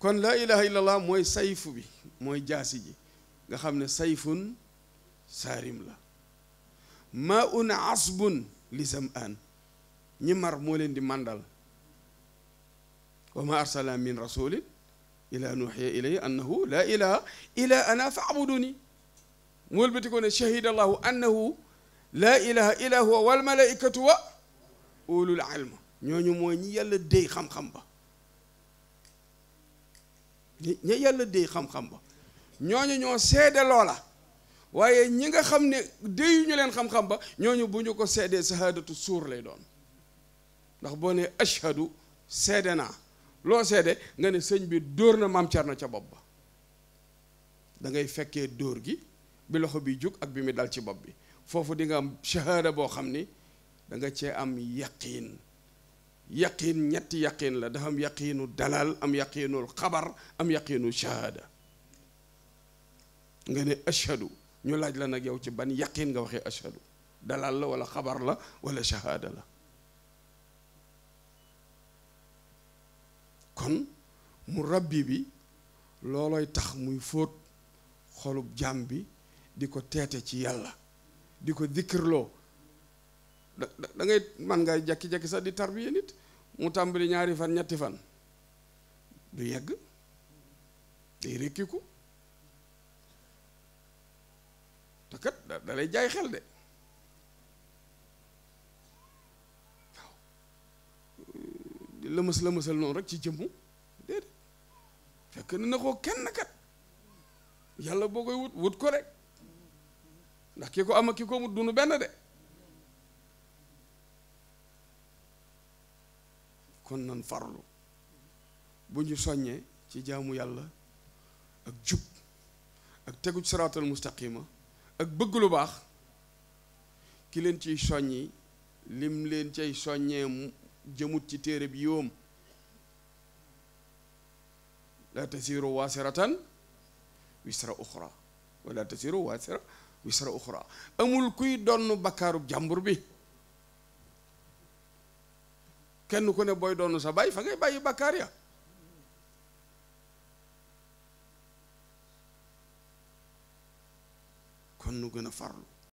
kon laa ilaha illallah mooy sayfu bi mooy jaasi ji nga xam ne sayfun saarim la maa un asbun li zamaan ñi mar moo leen di màndal wa ma arsalna min rasulin ila nuxiya ilayhi annahu laa ilaha illa ana faabuduni mu wëlbati ko ne shahida allahu annahu laa ilaha illa huwa wal malaikatu wa ulul ilm ñooñu mooy ñi yàlla déy xam-xam ba ñi yàlla déy xam-xam ba ñooñu ñoo seede loola waaye ñi nga xam ne déyuñu leen xam-xam ba ñooñu bu ñu ko seedee sahaadatu suur lay doon ndax boo ne ashhadu seede naa loo seede nga ne sëñ bi dóor na maam Cerno ca bopp ba da ngay fekkee dóor gi bi loxo bi jug ak bi mu dal ci bopp bi foofu di nga am shahaada boo xam ni da nga cee am yaqiin yaqiin ñetti yaqiin la dafa am yaqiinu dalal am yaqiinul xabar am yaqiinu shahaada nga ne ashhadu ñu laaj la nag yow ci ban yaqiin nga waxee ashhadu dalal la wala xabar la wala shahaada la kon mu rabbi bi loolooy tax muy fóot xolub jaam bi di ko teete ci yàlla di ko dikkirloo da ngay man ngay jekki-jekki sax di tarbiya nit mu tàmbali 2 fan 3 fan du yegg day rekkiku te kat da lay jaay xel de waaw di lëmasal noonu rek ci jëmmu déedéet fekk na ko kenn kat yàlla boo koy wut ko rek ndax ki ko am ak ki ko mut dunu benn de kon nan farlu bu ñu soññee ci jaamu yàlla ak jub ak tegu ci siraatal mustaqima ak bëgg lu baax ki leen ciy soññi lim leen cay soññee jëmut ci téere bi yoom la tasiru waasiratan wisra uxra wala tasiru waasira wisra uxra amul kuy donn bakkaarub jàmbur bi kenn ku ne booy doon sa baay fa ngay bàyyi bakkaar ya kon nu gën a farlu